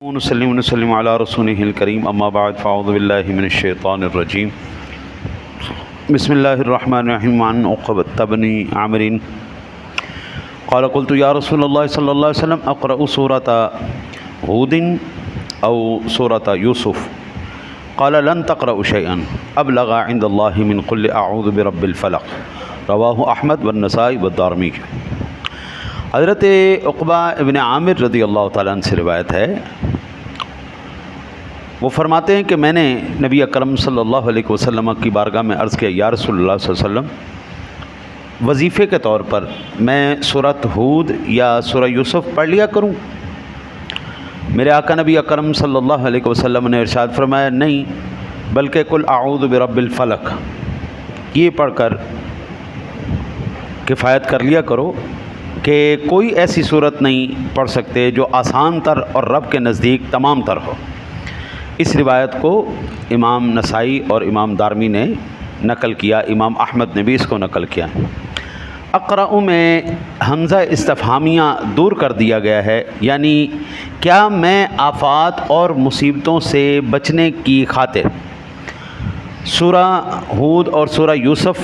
ونسلم علی رسولہ الکریم اما بعد فاعوذ باللہ من الشیطان الرجیم بسم اللہ الرحمن الرحیم عن عقبۃ بن عامر قال قلت یا رسول اللہ صلی اللہ علیہ وسلم اقرأ سورۃ ہود او سورۃ یوسف قال لن تقرأ شیئا ابلغ عند اللہ من قل اعوذ برب الفلق رواہ احمد والنسائی والدارمی۔ حضرت عقبہ ابن عامر رضی اللہ تعالیٰ عنہ سے روایت ہے، وہ فرماتے ہیں کہ میں نے نبی اکرم صلی اللہ علیہ وسلم کی بارگاہ میں عرض کیا، یا رسول اللہ صلی اللہ علیہ وسلم وظیفے کے طور پر میں سورۃ ہود یا سورہ یوسف پڑھ لیا کروں؟ میرے آقا نبی اکرم صلی اللہ علیہ وسلم نے ارشاد فرمایا، نہیں بلکہ قل اعوذ برب الفلق یہ پڑھ کر کفایت کر لیا کرو کہ کوئی ایسی صورت نہیں پڑھ سکتے جو آسان تر اور رب کے نزدیک تمام تر ہو۔ اس روایت کو امام نسائی اور امام دارمی نے نقل کیا، امام احمد نے بھی اس کو نقل کیا۔ اقرأ میں حمزہ استفہامیہ دور کر دیا گیا ہے، یعنی کیا میں آفات اور مصیبتوں سے بچنے کی خاطر سورہ ہود اور سورہ یوسف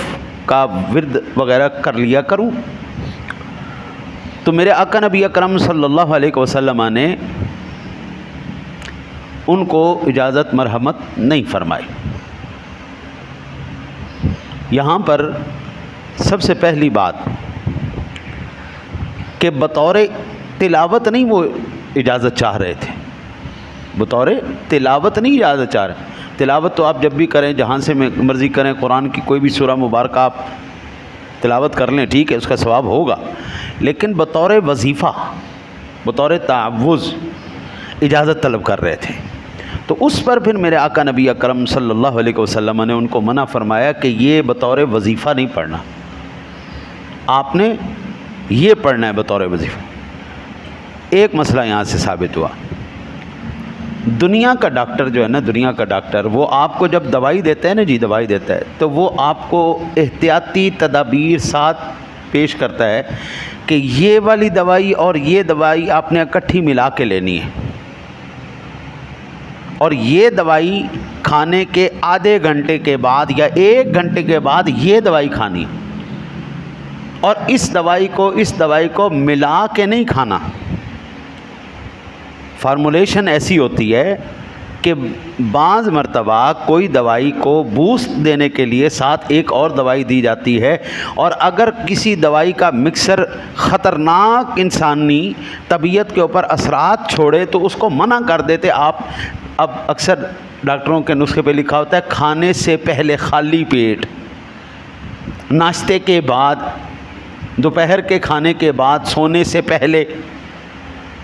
کا ورد وغیرہ کر لیا کروں؟ تو میرے آقا نبی اکرم صلی اللہ علیہ وسلم نے ان کو اجازت مرحمت نہیں فرمائی۔ یہاں پر سب سے پہلی بات کہ بطور تلاوت نہیں وہ اجازت چاہ رہے تھے، بطور تلاوت نہیں اجازت چاہ رہے۔ تلاوت تو آپ جب بھی کریں، جہاں سے مرضی کریں، قرآن کی کوئی بھی سورہ مبارکہ آپ تلاوت کر لیں، ٹھیک ہے، اس کا ثواب ہوگا، لیکن بطور وظیفہ، بطور تعوذ اجازت طلب کر رہے تھے۔ تو اس پر پھر میرے آقا نبی اکرم صلی اللہ علیہ وسلم نے ان کو منع فرمایا کہ یہ بطور وظیفہ نہیں پڑھنا، آپ نے یہ پڑھنا ہے بطور وظیفہ۔ ایک مسئلہ یہاں سے ثابت ہوا، دنیا کا ڈاکٹر جو ہے نا، دنیا کا ڈاکٹر وہ آپ کو جب دوائی دیتا ہے نا، جی دوائی دیتا ہے، تو وہ آپ کو احتیاطی تدابیر ساتھ پیش کرتا ہے کہ یہ والی دوائی اور یہ دوائی آپ نے اکٹھی ملا کے لینی ہے، اور یہ دوائی کھانے کے آدھے گھنٹے کے بعد یا 1 گھنٹے کے بعد یہ دوائی کھانی ہے، اور اس دوائی کو ملا کے نہیں کھانا۔ فارمولیشن ایسی ہوتی ہے کہ بعض مرتبہ کوئی دوائی کو بوسٹ دینے کے لیے ساتھ ایک اور دوائی دی جاتی ہے، اور اگر کسی دوائی کا مکسر خطرناک انسانی طبیعت کے اوپر اثرات چھوڑے تو اس کو منع کر دیتے آپ۔ اب اکثر ڈاکٹروں کے نسخے پہ لکھا ہوتا ہے کھانے سے پہلے خالی پیٹ، ناشتے کے بعد، دوپہر کے کھانے کے بعد، سونے سے پہلے۔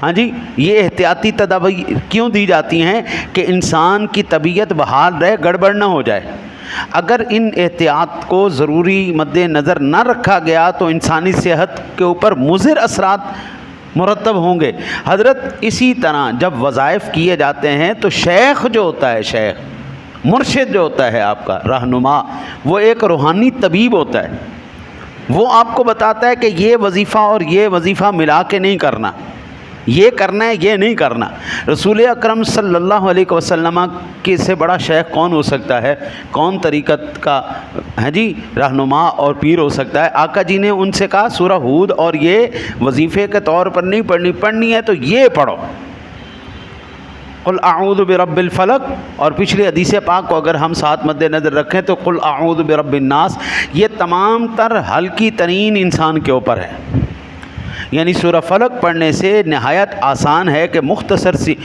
ہاں جی، یہ احتیاطی تدابیر کیوں دی جاتی ہیں کہ انسان کی طبیعت بحال رہے، گڑبڑ نہ ہو جائے۔ اگر ان احتیاط کو ضروری مد نظر نہ رکھا گیا تو انسانی صحت کے اوپر مضر اثرات مرتب ہوں گے۔ حضرت اسی طرح جب وظائف کیے جاتے ہیں تو شیخ جو ہوتا ہے، شیخ مرشد جو ہوتا ہے آپ کا رہنما، وہ ایک روحانی طبیب ہوتا ہے، وہ آپ کو بتاتا ہے کہ یہ وظیفہ اور یہ وظیفہ ملا کے نہیں کرنا، یہ کرنا ہے، یہ نہیں کرنا۔ رسول اکرم صلی اللہ علیہ وسلم کے سے بڑا شیخ کون ہو سکتا ہے؟ کون طریقت کا رہنما اور پیر ہو سکتا ہے؟ آقا جی نے ان سے کہا سورہ ہود اور یہ وظیفے کے طور پر نہیں پڑھنی ہے تو یہ پڑھو، قل اعوذ برب الفلق، اور پچھلی حدیث پاک کو اگر ہم ساتھ مد نظر رکھیں تو قل اعوذ برب الناس، یہ تمام تر ہلکی ترین انسان کے اوپر ہے۔ یعنی سورہ فلق پڑھنے سے نہایت آسان ہے کہ مختصر سی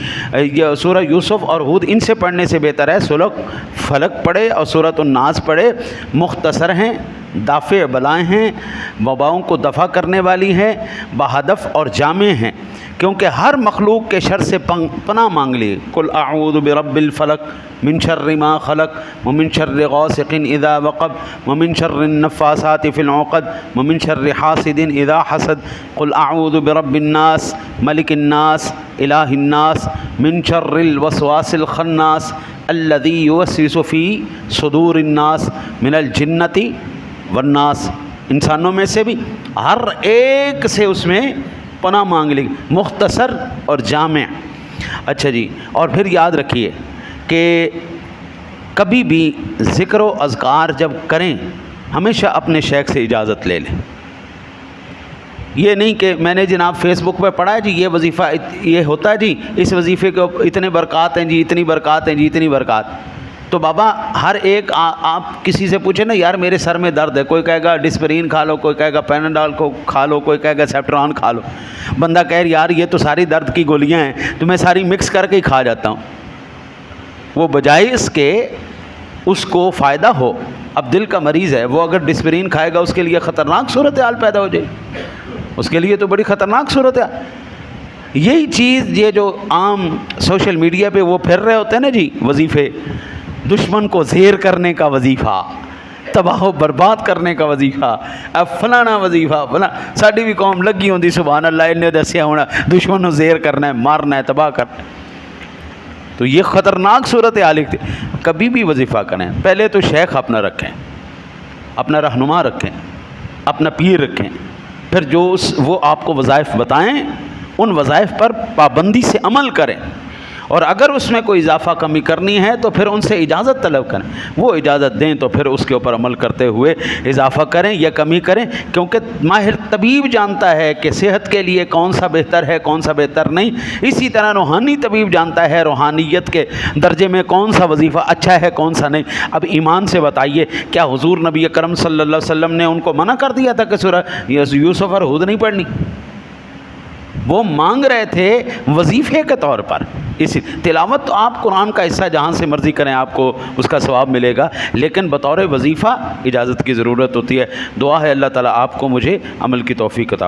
سورہ یوسف اور ہود ان سے پڑھنے سے بہتر ہے سورہ فلق پڑھے اور سورۃ الناس پڑھے۔ مختصر ہیں، دافع بلائیں ہیں، وباؤں کو دفع کرنے والی ہیں، بہدف اور جامع ہیں، کیونکہ ہر مخلوق کے شر سے پناہ مانگ لی۔ قل اعوذ برب الفلق من شر ما خلق ومن شر غاسق اذا وقب ومن شر النفاثات في العقد ومن شر حاسد اذا حسد قل اعوذ برب الناس ملك الناس الہ الناس من شر الوسواس الخناس الذي يوسوس في صدور الناس من الجنة والناس۔ انسانوں میں سے بھی ہر ایک سے اس میں پناہ مانگ لی، مختصر اور جامع۔ اچھا جی، اور پھر یاد رکھیے کہ کبھی بھی ذکر و اذکار جب کریں ہمیشہ اپنے شیخ سے اجازت لے لیں. یہ نہیں کہ میں نے جناب فیس بک پہ پڑھا ہے جی یہ وظیفہ یہ ہوتا ہے جی، اس وظیفے کے اتنے برکات ہیں جی، اتنی برکات ہیں جی، اتنی برکات. تو بابا ہر ایک آپ کسی سے پوچھیں نا، یار میرے سر میں درد ہے، کوئی کہے گا ڈسپرین کھا لو، کوئی کہے گا پیناڈول کو کھا لو، کوئی کہے گا سیپٹران کھا لو. بندہ کہے یار یہ تو ساری درد کی گولیاں ہیں تو میں ساری مکس کر کے ہی کھا جاتا ہوں. وہ بجائے اس کے اس کو فائدہ ہو. اب دل کا مریض ہے، وہ اگر ڈسپرین کھائے گا اس کے لیے خطرناک صورتحال پیدا ہو جائے، اس کے لیے تو بڑی خطرناک صورت ہے. یہی چیز یہ جو عام سوشل میڈیا پہ وہ پھر رہے ہوتے ہیں نا جی وظیفے، دشمن کو زیر کرنے کا وظیفہ، تباہ و برباد کرنے کا وظیفہ، اب فلانا وظیفہ فلاں. ساڈی بھی قوم لگی ہوندی سبحان اللہ انہیں دسیا ہونا دشمن کو زیر کرنا ہے، مارنا ہے، تباہ کرنا ہے. تو یہ خطرناک صورت حال تھی. کبھی بھی وظیفہ کریں پہلے تو شیخ اپنا رکھیں، اپنا رہنما رکھیں، اپنا پیر رکھیں، پھر جو وہ آپ کو وظائف بتائیں ان وظائف پر پابندی سے عمل کریں. اور اگر اس میں کوئی اضافہ کمی کرنی ہے تو پھر ان سے اجازت طلب کریں، وہ اجازت دیں تو پھر اس کے اوپر عمل کرتے ہوئے اضافہ کریں یا کمی کریں. کیونکہ ماہر طبیب جانتا ہے کہ صحت کے لیے کون سا بہتر ہے کون سا بہتر نہیں. اسی طرح روحانی طبیب جانتا ہے روحانیت کے درجے میں کون سا وظیفہ اچھا ہے کون سا نہیں. اب ایمان سے بتائیے کیا حضور نبی اکرم صلی اللہ علیہ وسلم نے ان کو منع کر دیا تھا کہ سورہ یوسف اور ہود نہیں پڑھنی؟ وہ مانگ رہے تھے وظیفے کے طور پر. اسی تلاوت تو آپ قرآن کا حصہ جہاں سے مرضی کریں آپ کو اس کا ثواب ملے گا، لیکن بطور وظیفہ اجازت کی ضرورت ہوتی ہے. دعا ہے اللہ تعالیٰ آپ کو مجھے عمل کی توفیق عطا